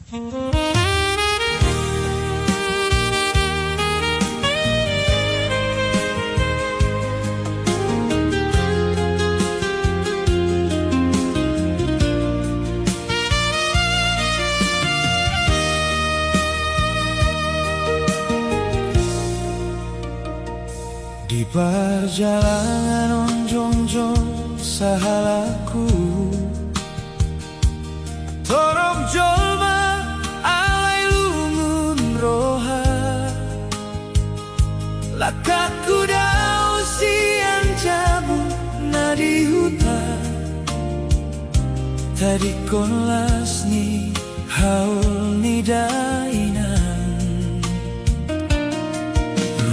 Di perjalanan onjong-jong sahalaku torong jolma alai lungun roha lakaku dau siang jamu nadi hutan tadi konlas ni haul ni dainan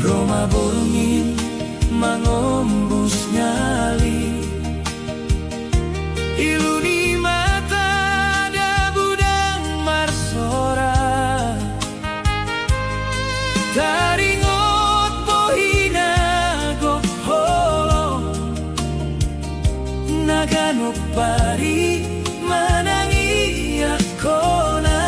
Roma borngin mengombus nyali iluni mata ada budang marsora dari ngot pohina gok holong naganok pari manangi akona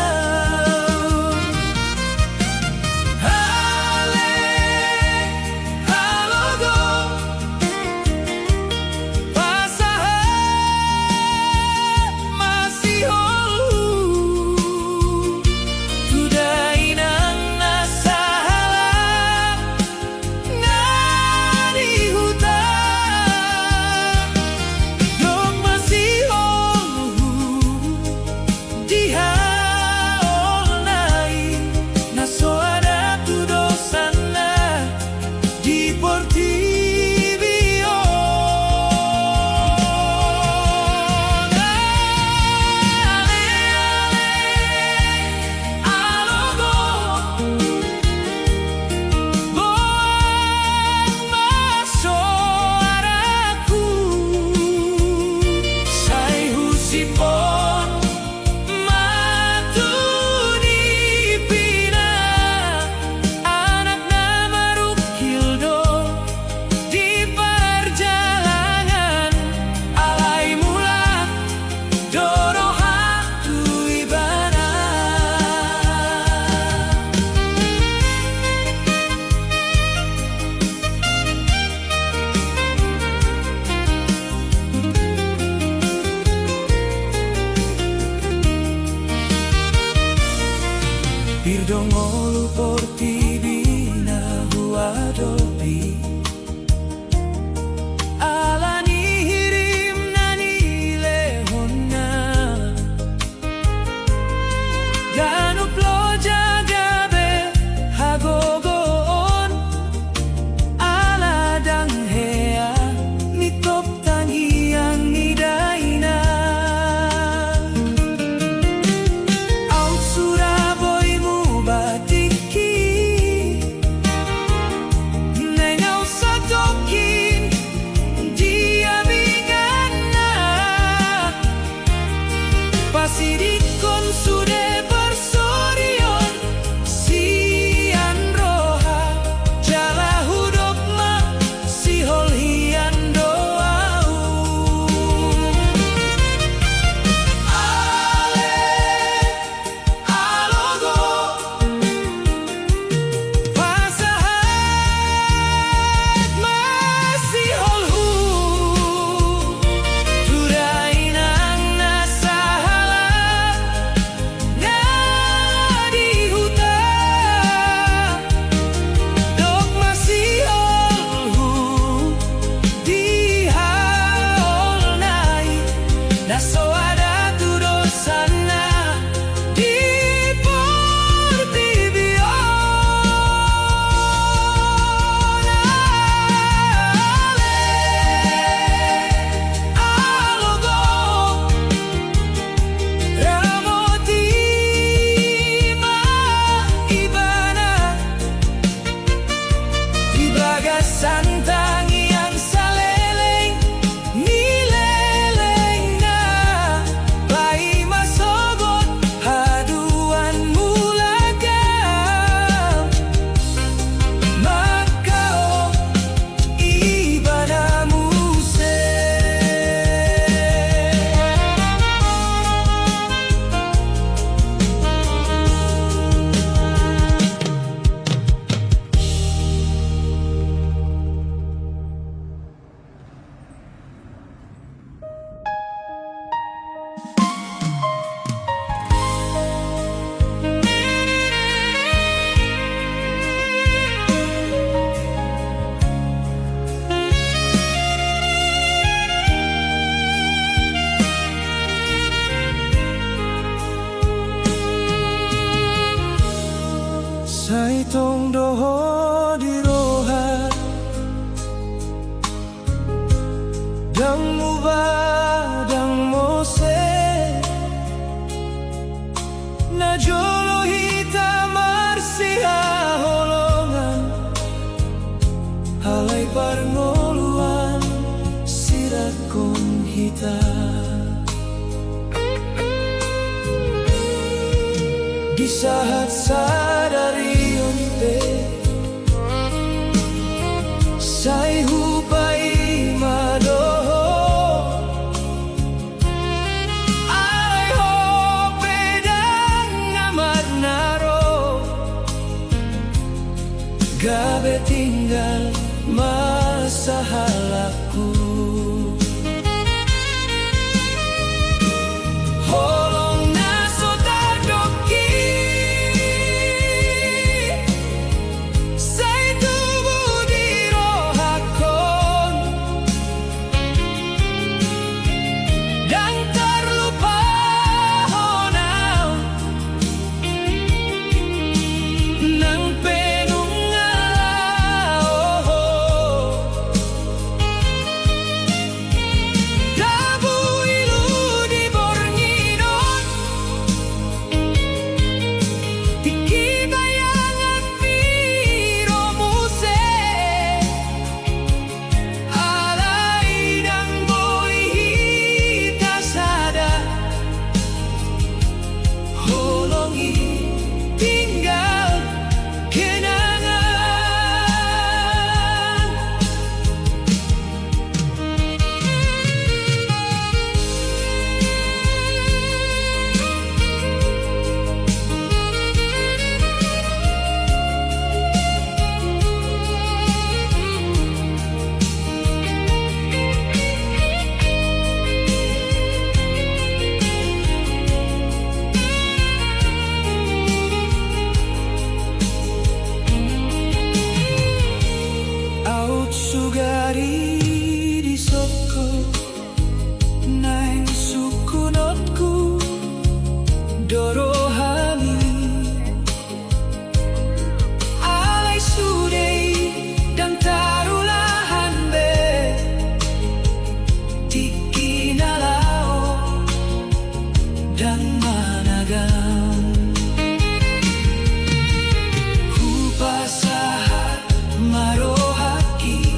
Pirdongolu porti bina huadopi alani hirim nani lehona danup lo jagabe hagogon ala dang hea mitop tangiang nidaina out Surabaya Pasidikon sudah bersama tong doho di roha dang mubah dang mose na jolo hita marsiha holongan halai parngoluan sirat kong hita di saat sadari unte sai hupai madoho ai ho pedang ngamar naro gabe tinggal masa halaku sugari di soko naing sukunotku dorohami alai sudei dan tarulahan be tiki nalao dan managam hupasahat marohaki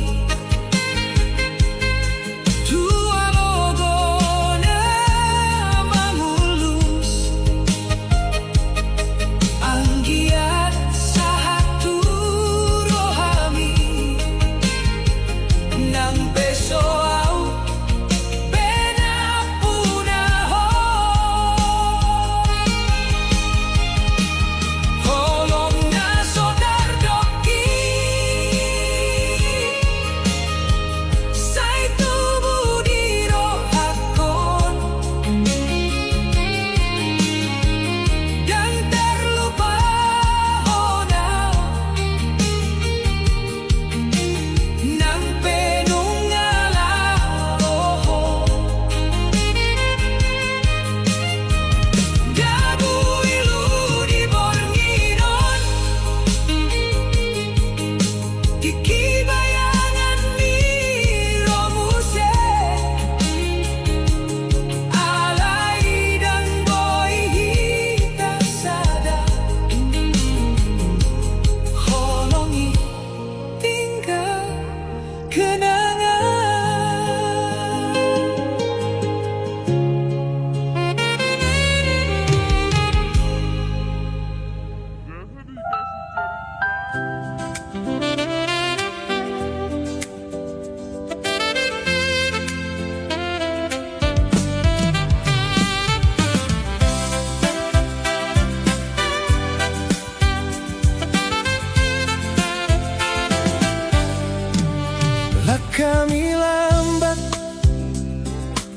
kami lambat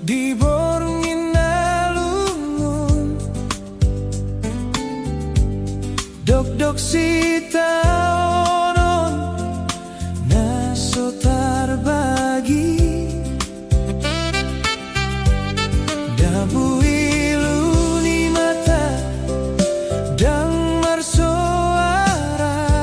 di borngin nalungun dok sita onon naso tarbagi dabu ilu ni mata dang marsoara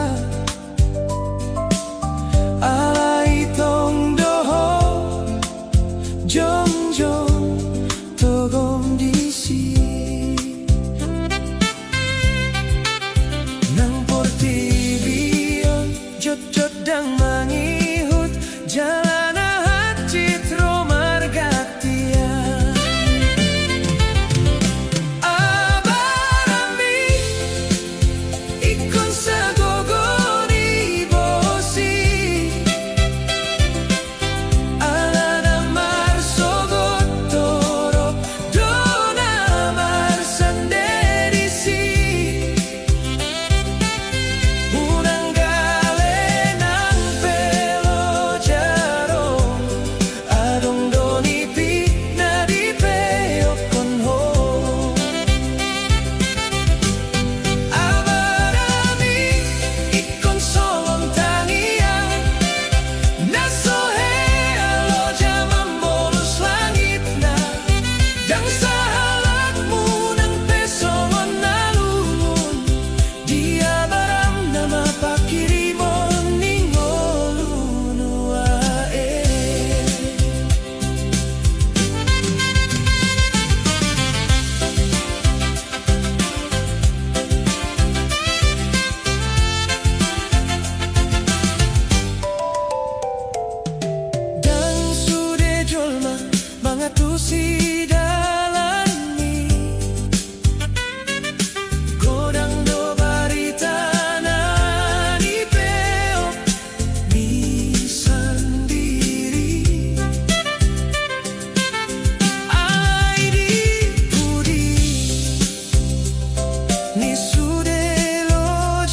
ni sude lo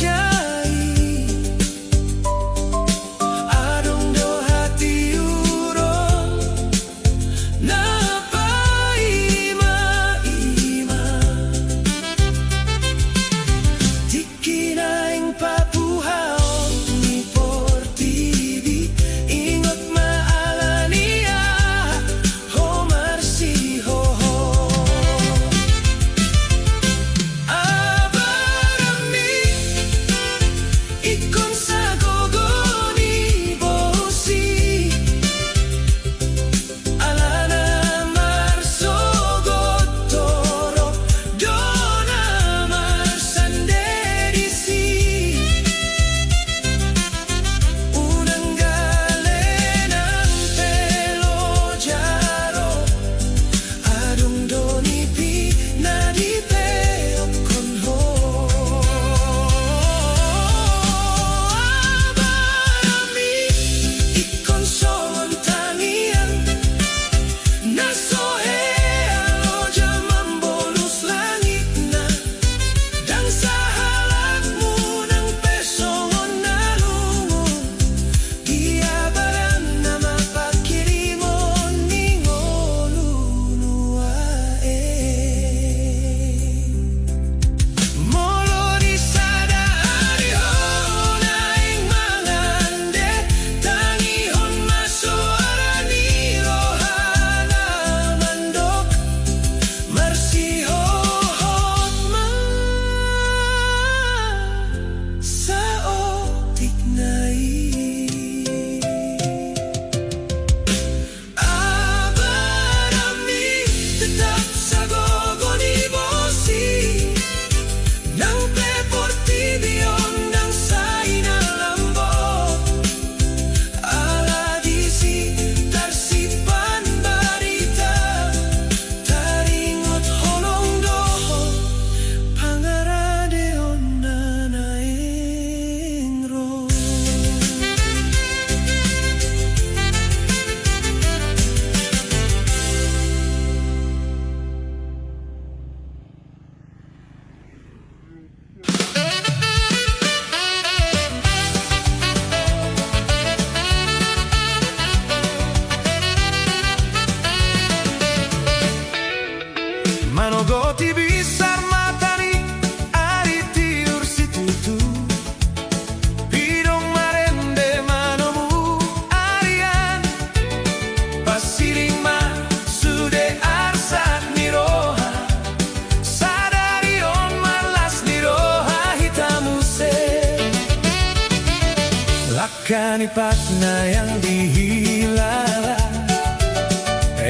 jai adong do hati uron na paima-ima tikinaing papuhaon ni portibi ingot maalania ho marsiho abarami ikon sa gogoni bosi alana marsogot toro dona marsanderisi unang galenang pelo jaro adong doni pi na di peok konho abarami ikon somon tangian nasohe alo jamang bolus langit na dan sa halakmu ng pesongon na lungon iabaran na mapakirimon ni ngoluluae molo di sada arihon aing mangande tangihon masuara ni rohana mandok marsihon ma sa otik nai abarami tetap sa gogoni bosi nang peportibion nang saina lambot aladisi tarsipan barita taringot holong doho pangaradeon nanaengro manogoti bisar matani ari tiur situtu pidong marende manomu arian pasiring ma sude arsat niroha sadarion malas niroha hitamuse lakani patna yang dihilara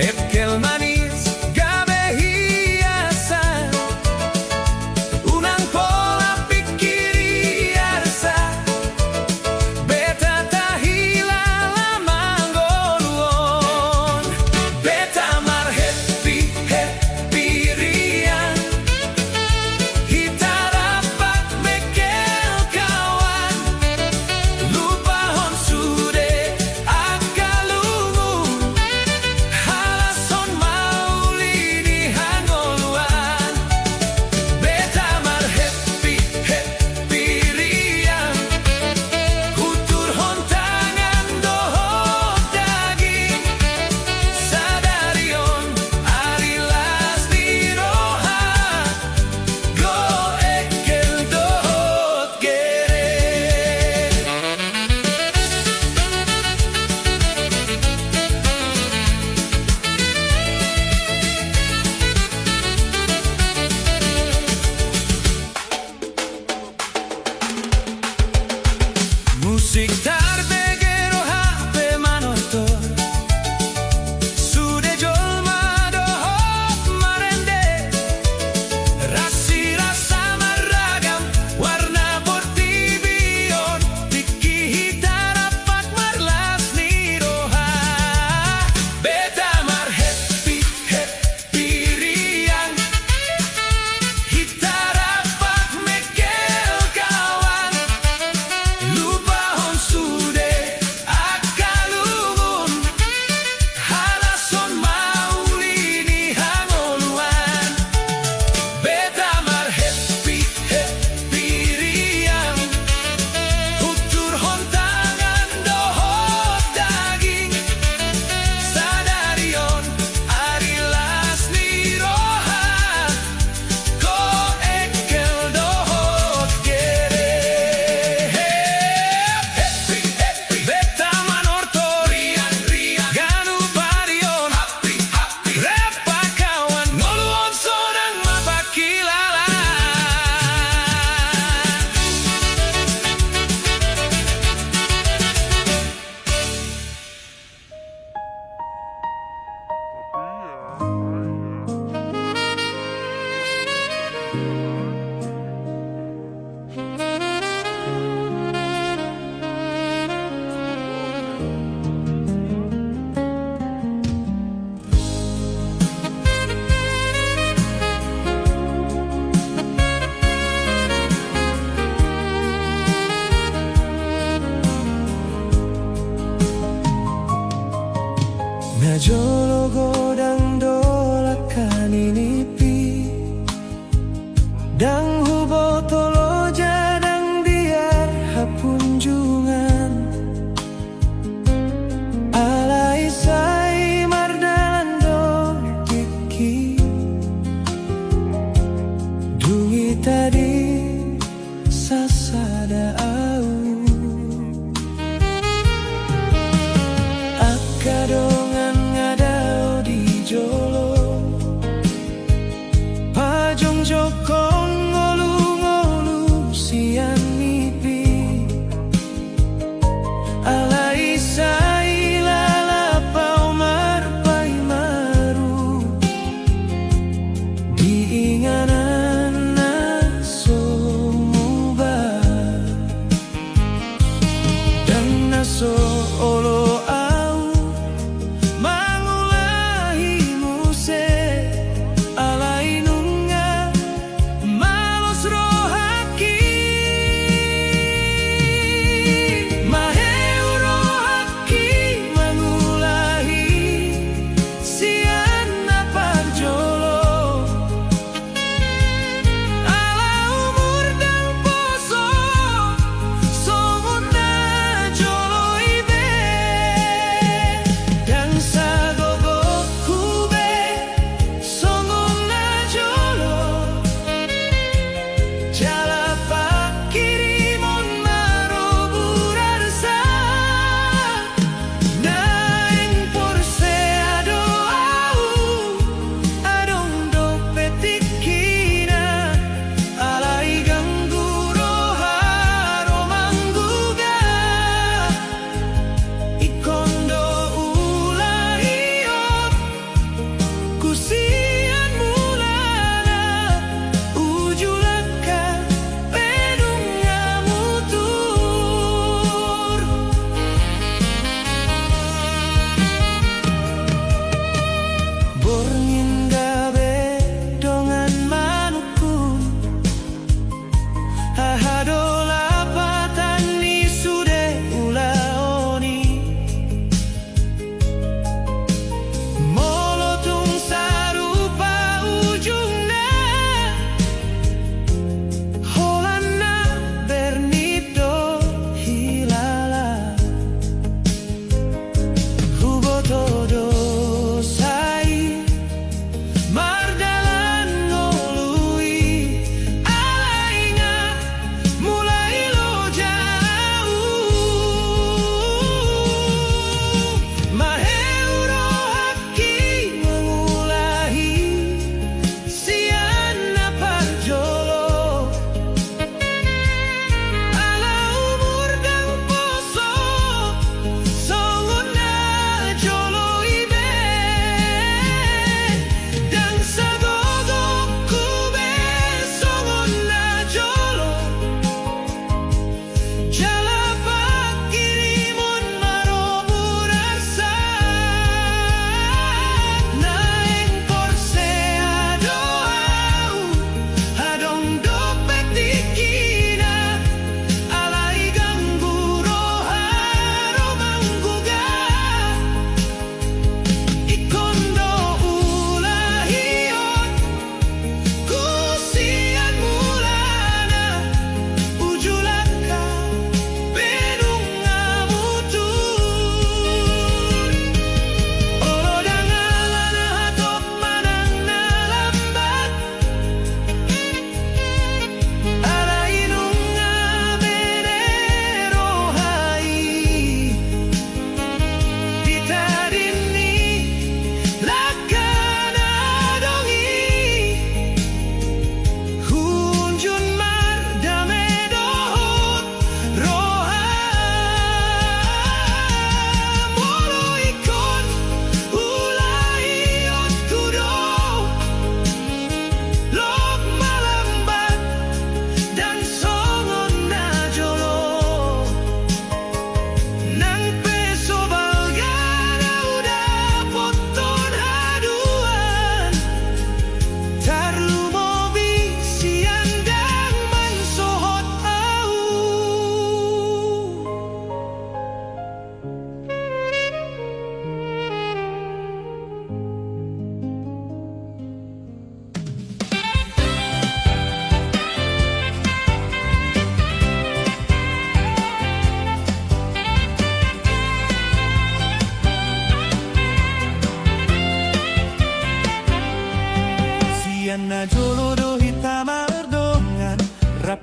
ekel manis gabe hiasan unang pola pikiri arsa beta tahila lamanggoluon beta mar happy happy rian hitarapat mekel kawan lupahon sude akalungu halason maulidi hangoluan beta mar happy happy rian hutur hontangan dohot daging sadarion arilas diroha go ekel dohot gere musik tarbegero hape manortor sude jolma dohot marende rasi rasa maragam warna portibion tiki hitarapat marlas niroha beta mar happy happy rian hitarapat mekel kawan lupahon sude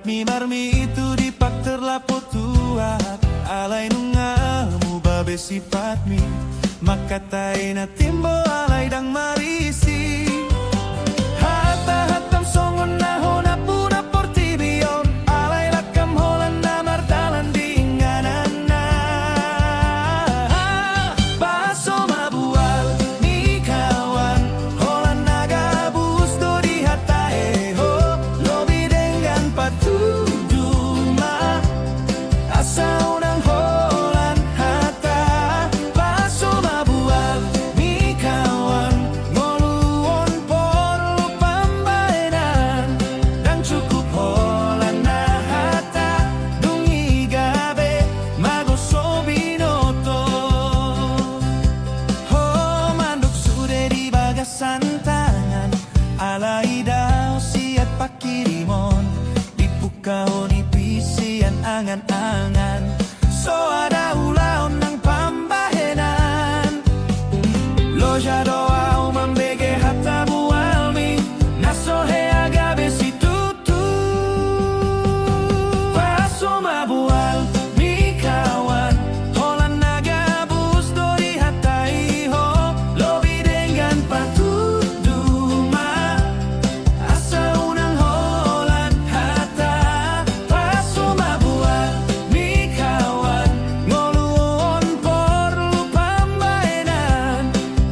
Mi marmi itu dipak terlapo tuat alay nungamu babe sifat mi makatai na timbo alay dang marisi hata hatam songon na hona puna portibion alay lakam holan na mardalan dinganan na baso mabual ni kawan holan nagabus do di hatae ho lobi dengan patuduma asa unang holan hata baso mabual ni kawan ngoluon porlu pambaenan dan cukup holan na hata dungi gabe magoso binoto ho manduk sude di bagasan tangan alay daw siat pakirimon dipukao ni pisian angan-angan so ada ulaon ng pambahenan loja doa umambege hata bualmi nasohe agabe si tutu paso mabual mi kawan holan nagabus dori hatai ho lobi dengan patuduma asa unang holan hata paso mabual mi kawan ngoluon porlu pambaenan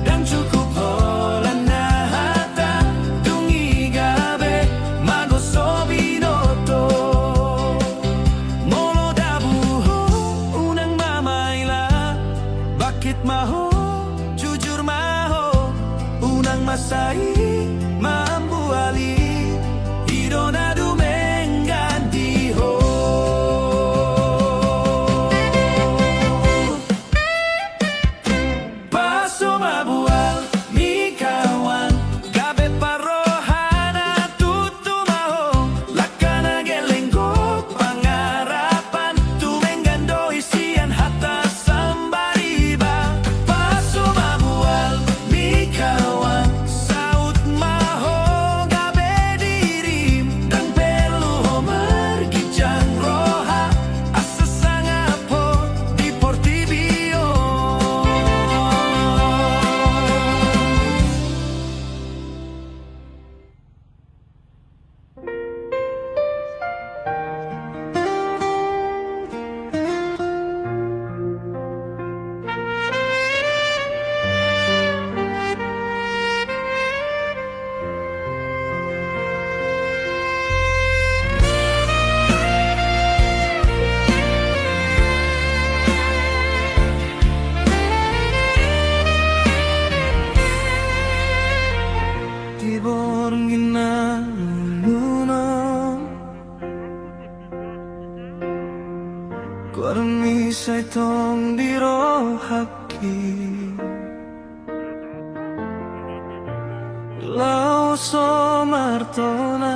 dan cukup holan na hata dungi gabe magoso binoto molo dabu ho unang mamaila bakit maho jujur maho unang masai mambuali idona dumengganti ho paso mabual mi kawan gabe parohana tutu maho lakana gelenggo pangarapan tumenggando isian hata sambariba paso mabual mi kawan saut maho gabe dirim dan perlu ho margijang roha asa sangapo di portibio tibor ngina luna kormi say tong diro haki lao so martona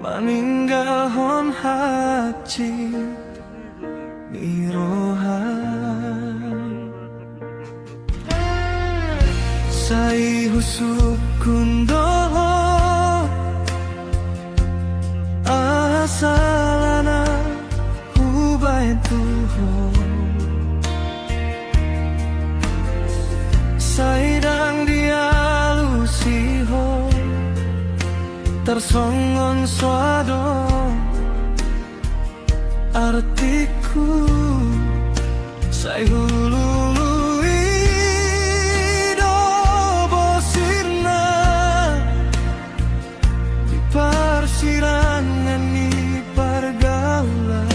maninggal hon haci dirohan say husuk kundoho asalana hubayan tuho saydang dialusiho tersongon suado artiku say hulului do bosirna di persirangan ni pergaulan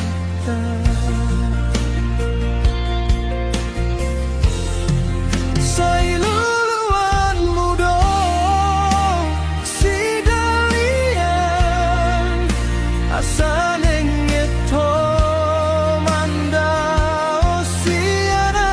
say luluan mudo si dalian asa nengeto manda osiana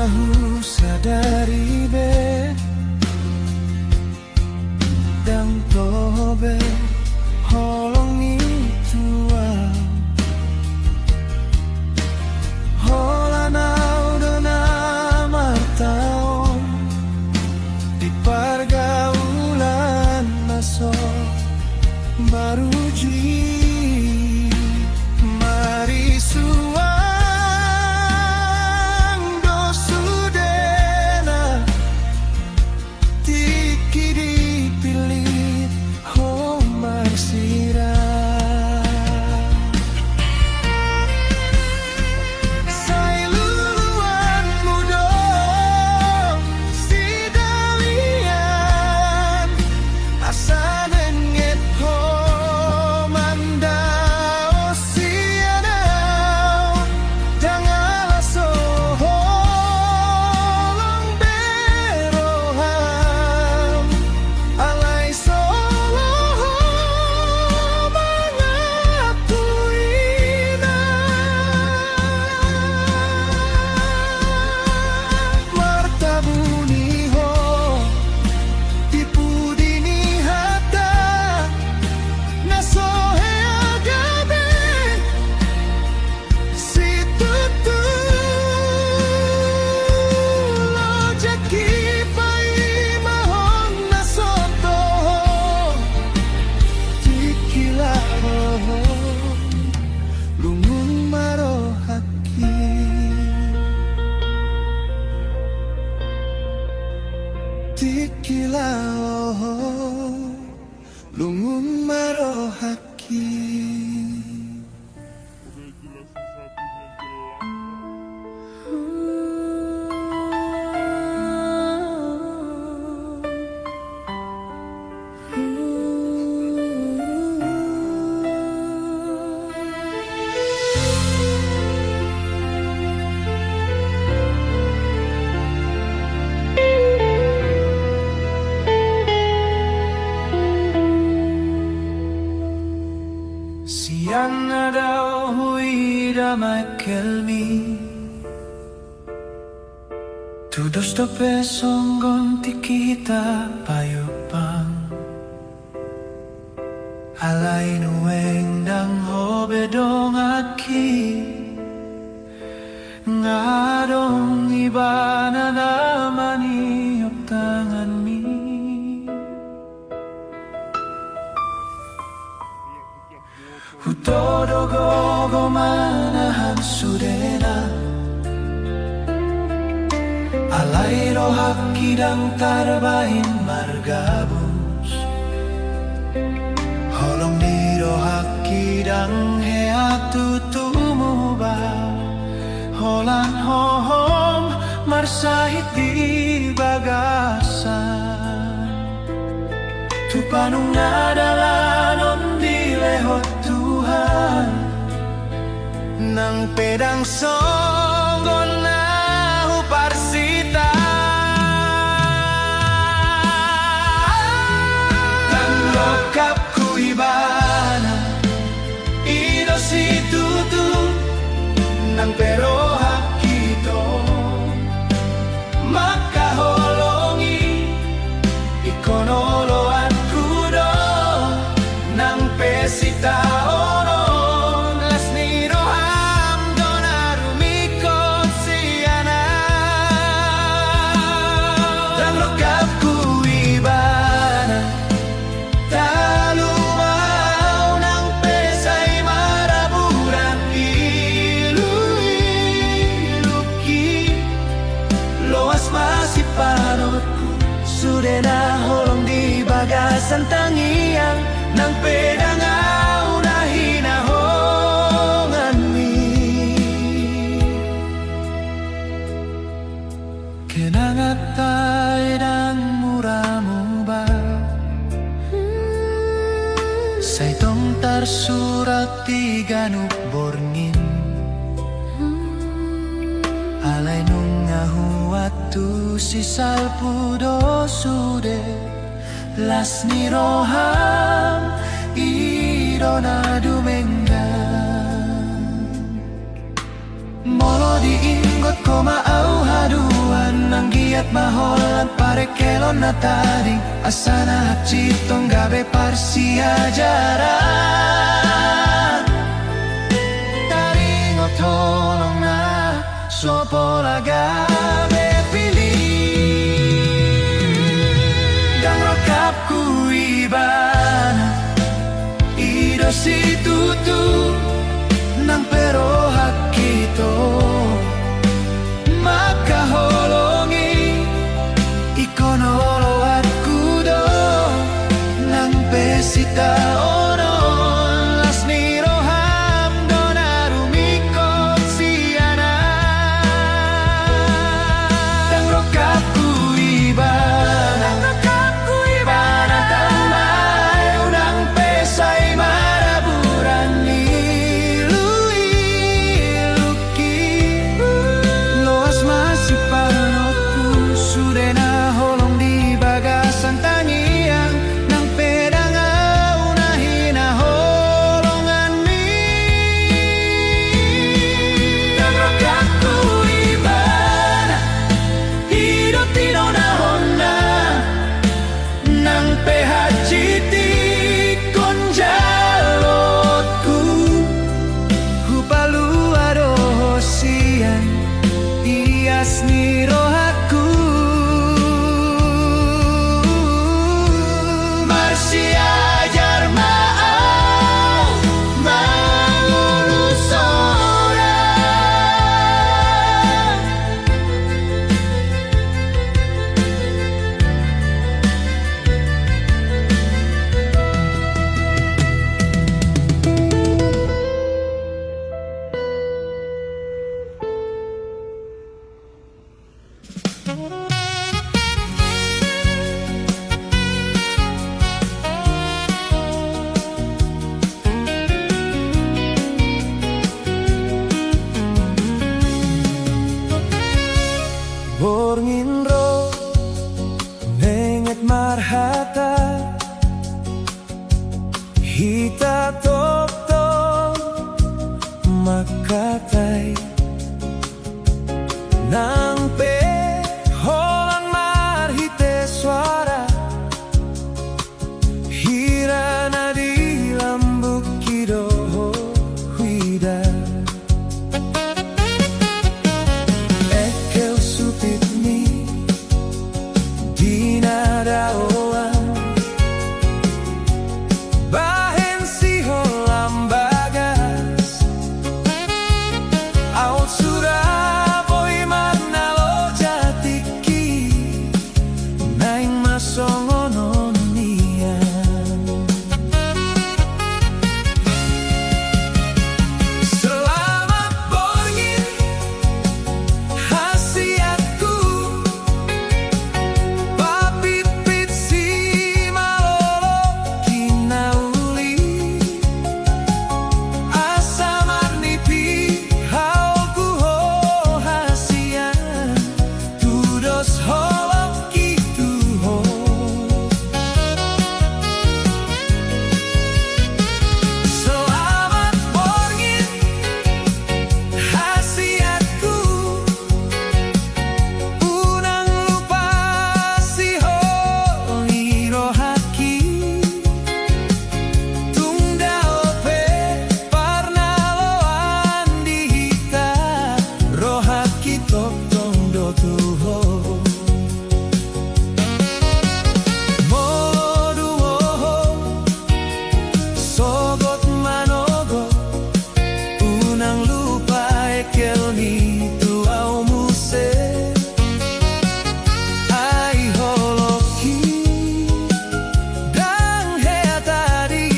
mahu sadari be dan tobe holongi tua holanau dona martaon di pergaulan naso baru ji mari suang dosudena tiki dipilih homar sira sai luluan mudo si dalian asa nenget homandao sianau janganlah soholong beroham alai solo mangatuina martabuni ho tipudini hata nasohe agabe si tutu lojaki pai mahon nasoto tikila lungun maro haki tikila lungun maro haki. Siang daw hui damai kelmi Tudos dope songgon tikita payupang Alay nueng dang hobe dong aki Ngadong iba na naman iyok tangan mi Hutodo gogo manahan sudena Alay rohak kidang tarbain margabus Holong di rohak kidang heatu tumuba Holan hohom marsahit di bagasan Tupanung nadalanon di lehot Tuhan Nang pedang songgon nahu parsita Dan lokapku ibana Ido si tutu Nang pero hakito Makaholongi Ikonoloan kudo Nang pesita onon Las niro hamdo narumikot siana Dan lokapku ibana Talumau nang pesay maraburan Ilu-iluki Loas masiparotku Sudena holong di bagasan tangiang Nang pedang au nahinahongan mi Kenangat tay dan muramu ba Saitong tarsurat di ganuk borngin Alay nung ngahuatu si salpudo sude Las ni roham irona dumenggan Molo diinggot ko maau hadu maholan pare kelon na tadi asana hachitong gabe parsi ajara taring otolong na sopola gabe pilih dang rokap ku ibana ido si tutu nang pero hakito makaholongi ikonololo at kudo nang pesita onon las niro hamdo na rumikot siyana dang rokap ku ibana tambay unang pesay maraburan niluiluki loas masipanotku sudah na holong di bagasan tangiang nang pedang aunahin na holongan mi dang rokap ku ibana hidot tino na honna nang pehaciti konjalotku hupalu adosian ias ni rohaku marsi ajar maau mangulus orang Borngin ro nenget marhata hita tok tok makatay nang pe holang marhite suara hira na di lambuk kido huida ekel supit ni dinadaoan bahen si holam bagas out Surabaya manalo jatiki naing masongonon niyan selamat borngin hasiatku papit-pit si malolo kinauli asa marnipi hauku ho hasian tudos holok kitu ho selamat borngin hasiatku unang lupa si ho irohaki tunda ope parnaloan dihita rohaki tok tong do tuho modu oho sogot manogo unang lupa ekel ni tuau muse ai holoki dang hea tadi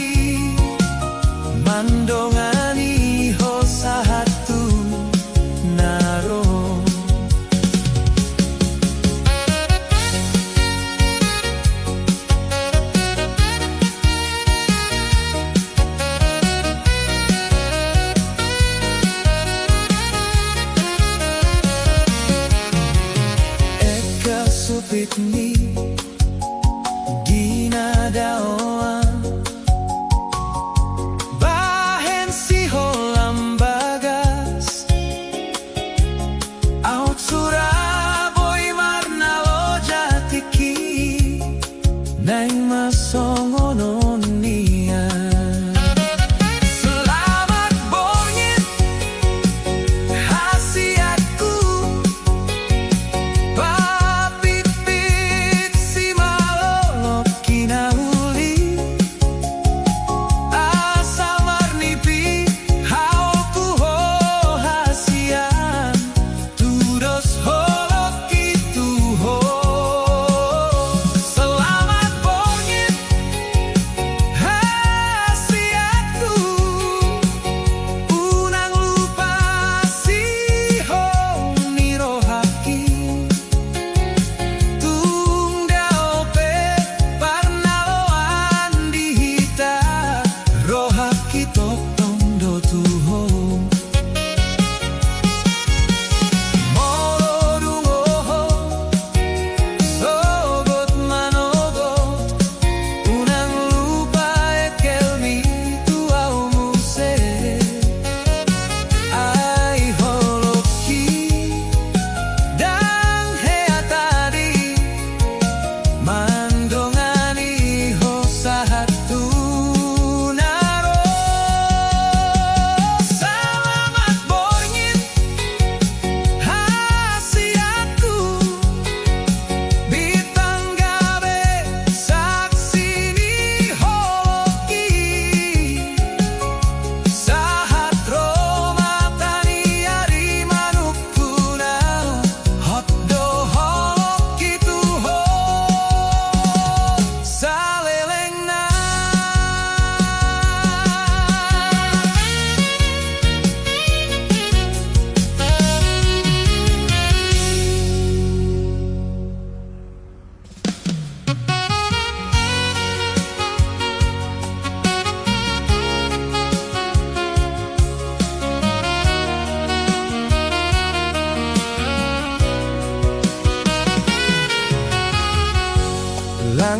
mandongani ho sahatu naro eka supit ni dinadaoan bahen si holam bagas out Surabaya marnalo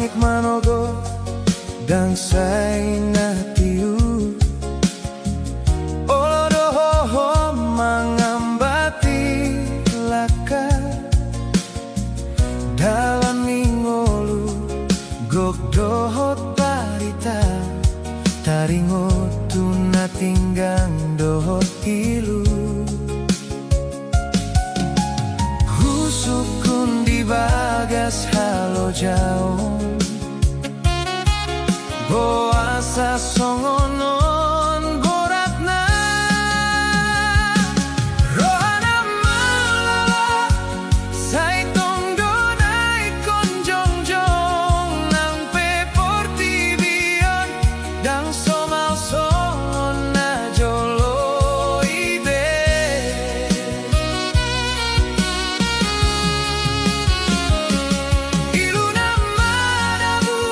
Langit manogo dan say na tiu Olodoho mangambati laka dalam mingolu gogdoho tarita taringo tuna tinggang doho ilu Husukun di bagas halo jauh Boasa songonon boratna Rohana malala Saitong donai konjongjong Nang pe portibion Dang somal songon na jolo ibe Iluna madabu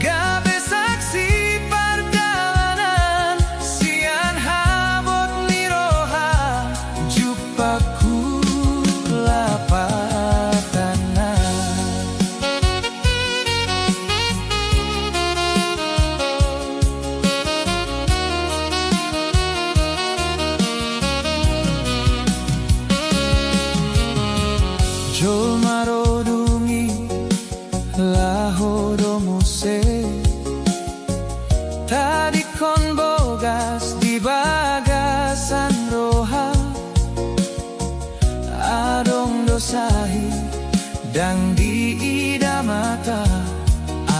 gabe saksi perjalanan sian habot niroha jupaku lapatana Jol marodungi lahodomuse Tadi kon bogas di bagasan roha Adong dosahi dang di ida mata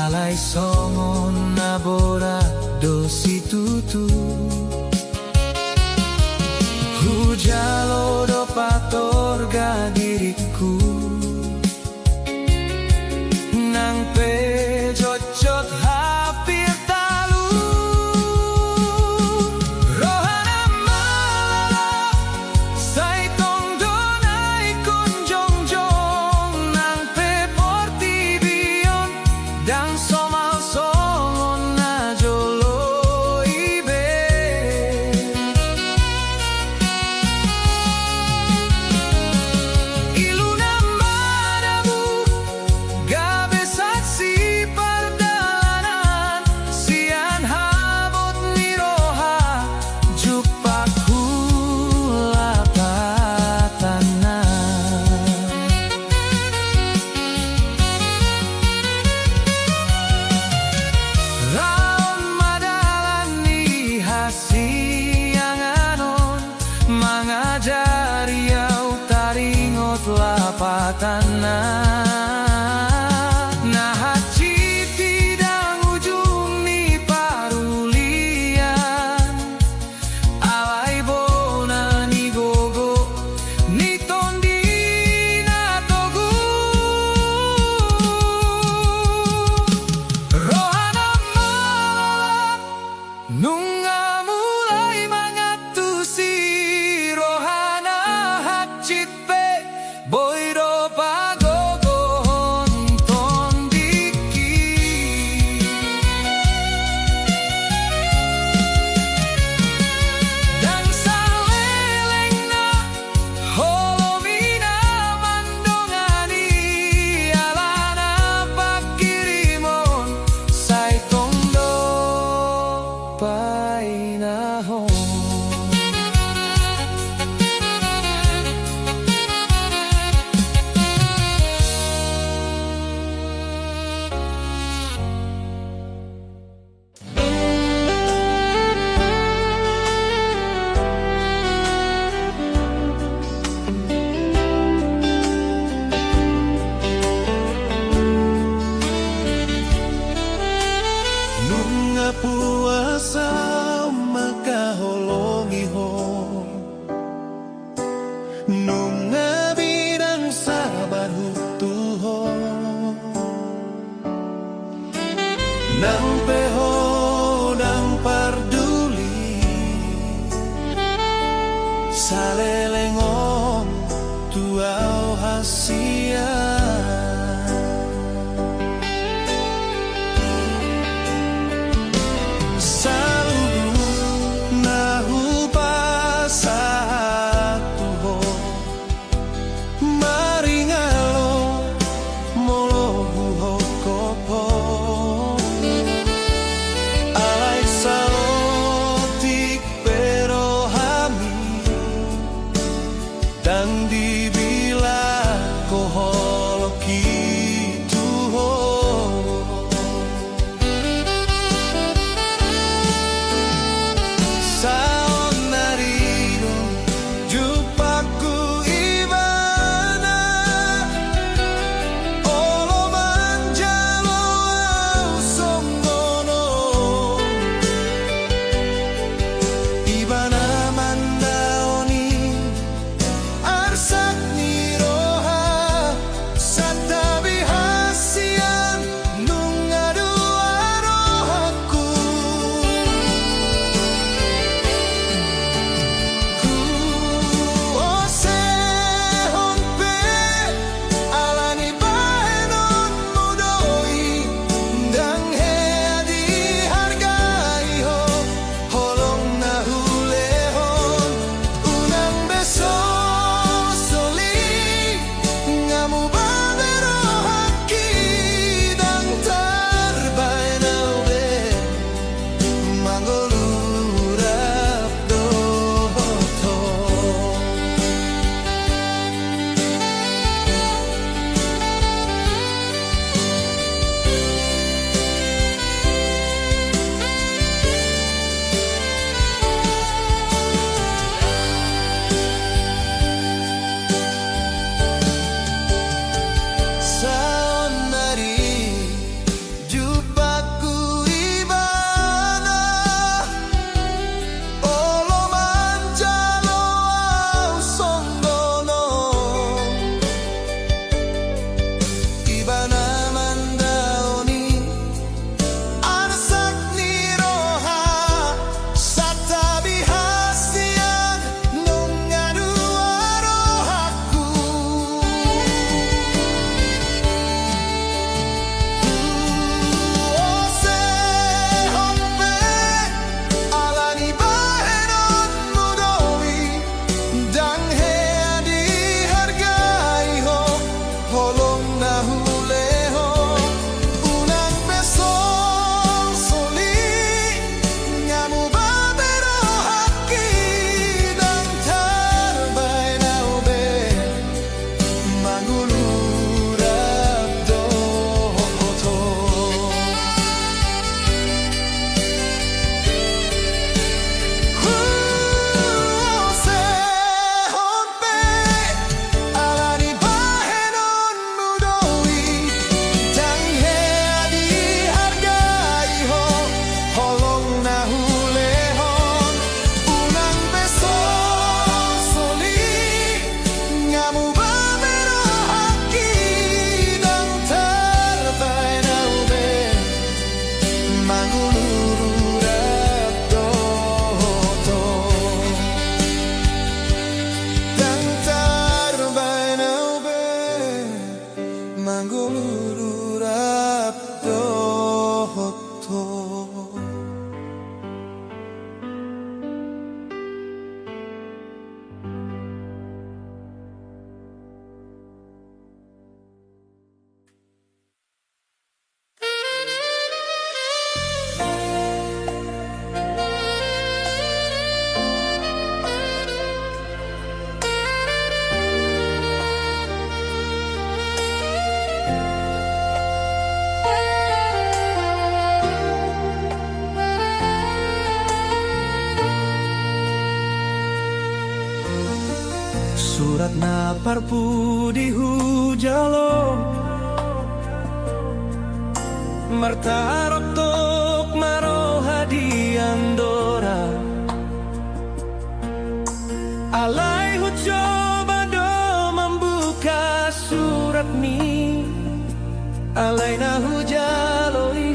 Alai songon nabora dosi tutu Hujalo do patorga diriku Nang pe jojot hampir talu Rohana malala Saitong donai konjongjong Nang pe portibion Dang somal songon na jolo ibe Iluna madabu gabe saksi perjalanan sian habot niroha jupaku lapatana Raon madalani hasianganon mangajari au taringot lapatana Nahaci tidang ujung ni parulian Alai bona ni gogo ni tondi na togu Rohana malala nunga mulai mangatusi Rohana hacit pe boiro pagogon tondiki Dan salelengna holomina mandongani Alana pakirimon saitong do painahon Nunga puasa makaholongi ho Nunga bidang sabar hutuho Nang peho nang parduli Salelengong tuau hasia Maringalo molo buho kopo mangulurap dohoto. Sehompe alani bahenon mudoi dang headi hargai ho holong nahulehon unang beso soli ngamu babero haki dang terbaik naube mangulurap dohoto dang terbaik naube mangulurap dohoto. Surat na parpu di hujalo martarok tok maro hadian dora alai coba do membuka surat ni alai na hujaloi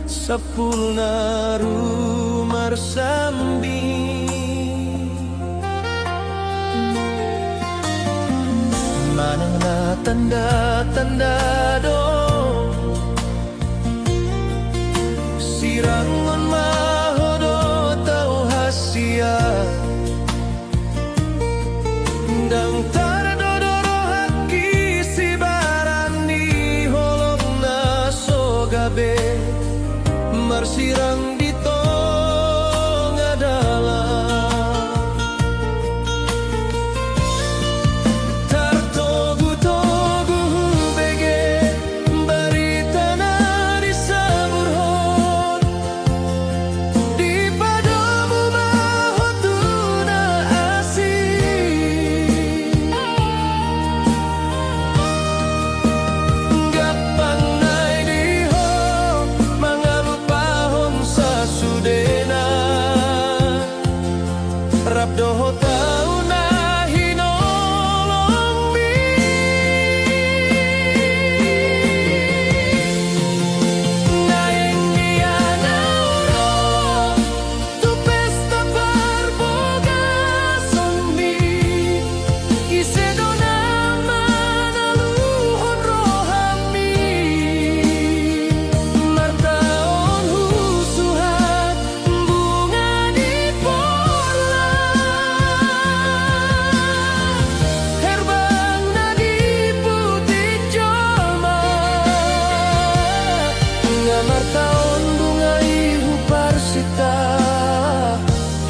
sepulna rumar sambi manang na tanda-tanda do sirangon mahodo tau hasia dang tardodoro haki si barani holong na sogabe marsirang di tong adalah doho tau na hinolong mi naik dia nauro tu pesta barboga sombi ise dona manaluhon rohami martaon husuhat bunga di pola herbang nadi putih joma ngamar taon bunga ihu parsita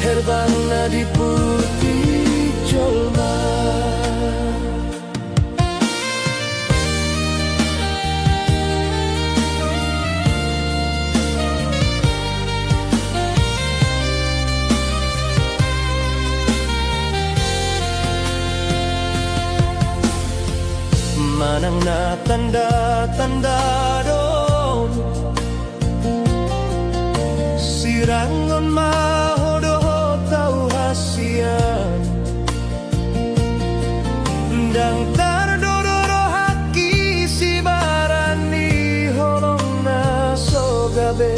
herbang nadi putih joma. Manang na tanda-tanda dong sirangon mahodo tau hasian dang tardodoro haki si barani holong na sogabe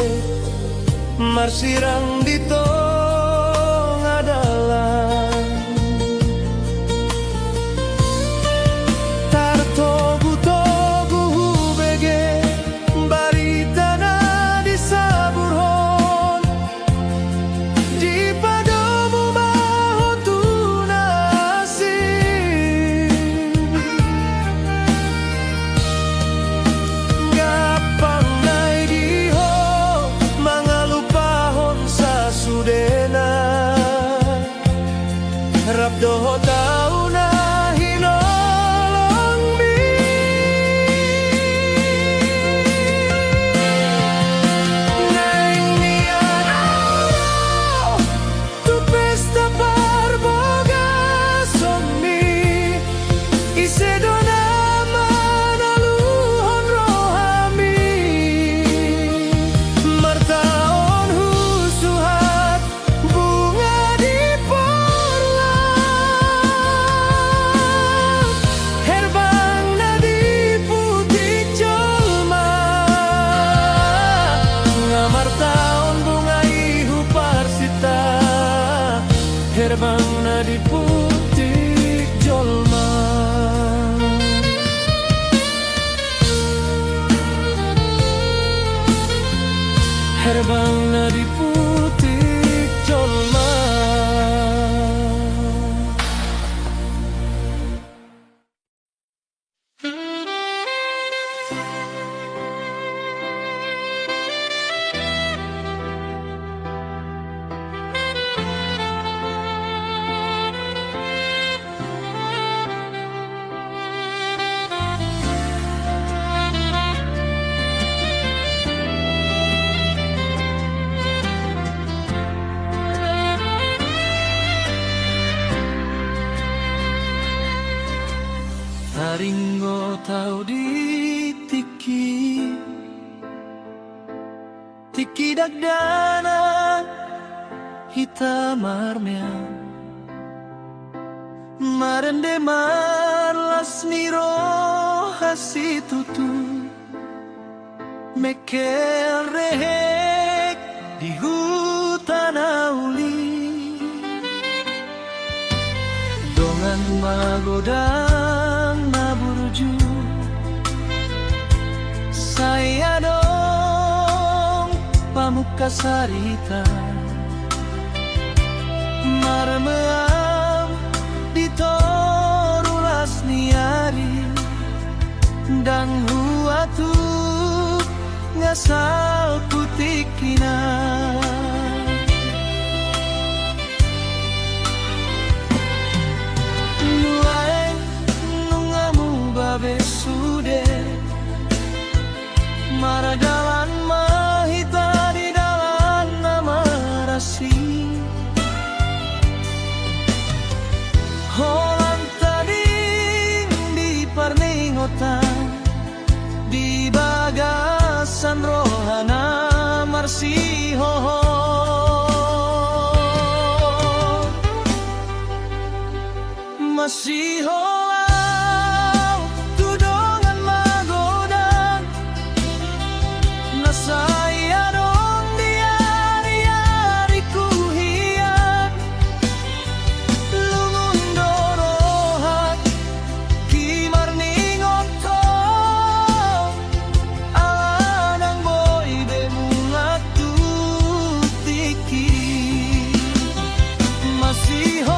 marsirang di tong adalah sa Taringo tau di Tiki dagdana hitam marmea Marende marlas niro hasitutu Mekel rehek di hutan auli Dongan magodang maburju Saya dong pamuka sarita Marmeam ditorulas niari Dan huatu ngasal putih kina Nuaeng nungamu babe sude Maradalan mahita di dalam nama rasi Holan tading di parningotan Di bagasan rohana marsiho Masiho tudongan magodan Nasaya dong diari-ari kuhian Lungun dorohat kimar ningoto Aladang boy bemulat tutiki Masiho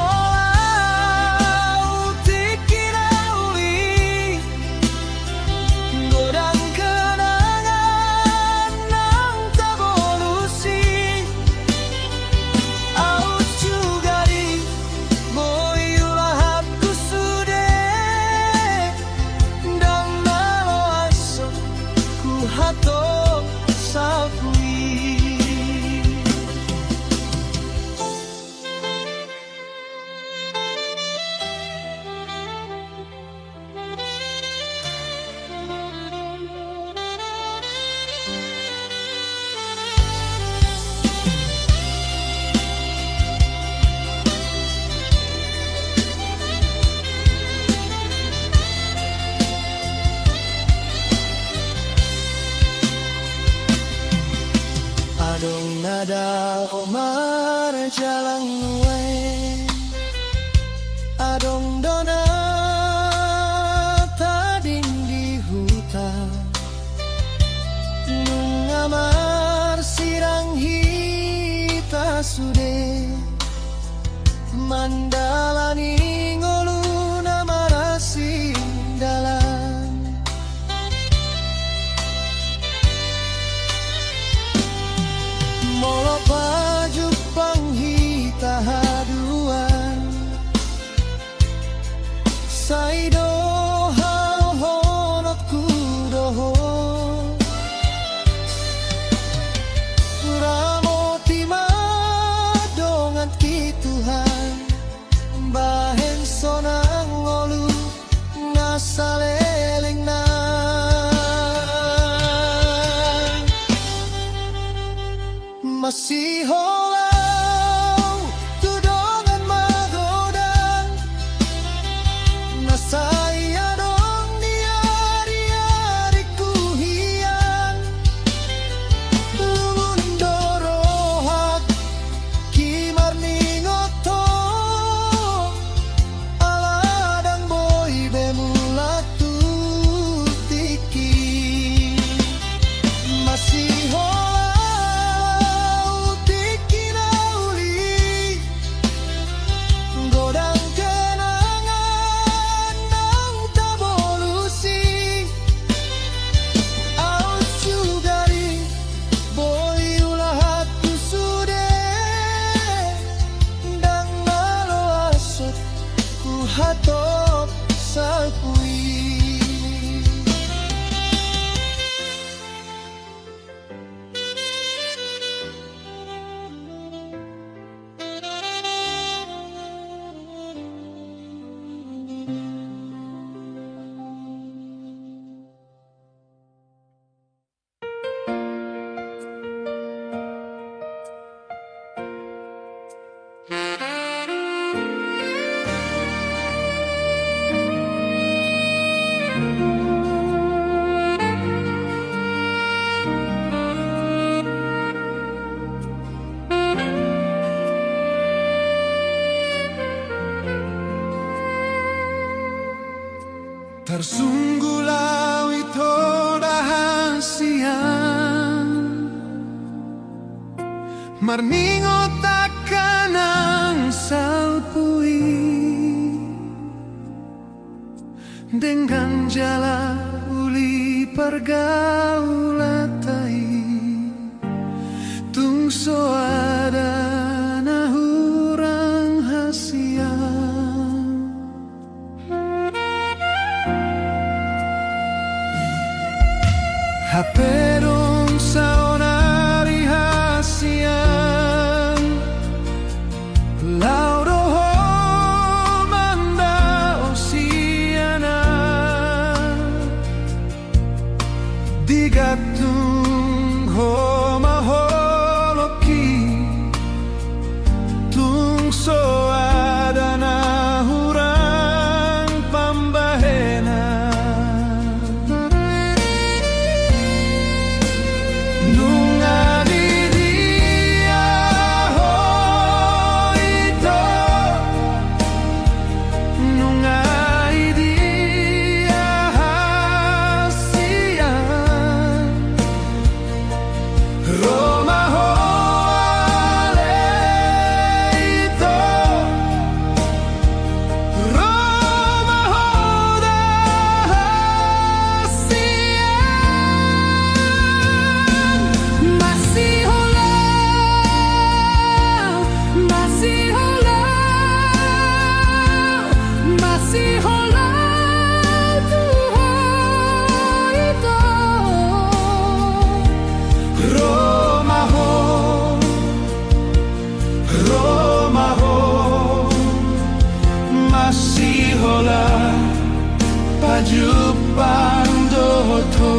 Adong nada omar jalang nuwe Adong dona tading di hutan Nungamar sirang hita sude Mandalani ngolu namarasi dalam Molo baju panghita haduan Saido honot kudoho Ramoti madongan ki Tuhan Bahen sonang ngolu nasaleleng na Masiho tudongan magodang Nasaya dong diari-ari kuhian Lungun dorohat kimar ningoto Aladang boy bemulat tutiki Masiho Tiki Sungguhlah ito rahasia, marningot akan ang salpui dengan jala uli pergaulatai tungso ada na hurang hasia. Haperong sa onari hasian Lauro ho manda osiana Digatung ho maholoki Tungso ada na hurang pambahena Hola pajupang doto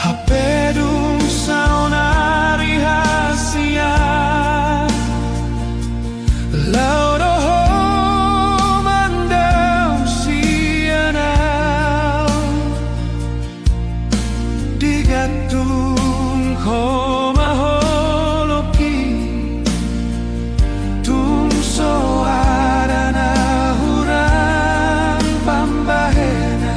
Hapedung saunari hasia Lauro ho mandau sianau Digatung ho maholoki Tungso ada na hurang pambahena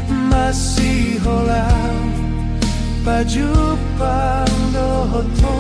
Masih holau pajupang doto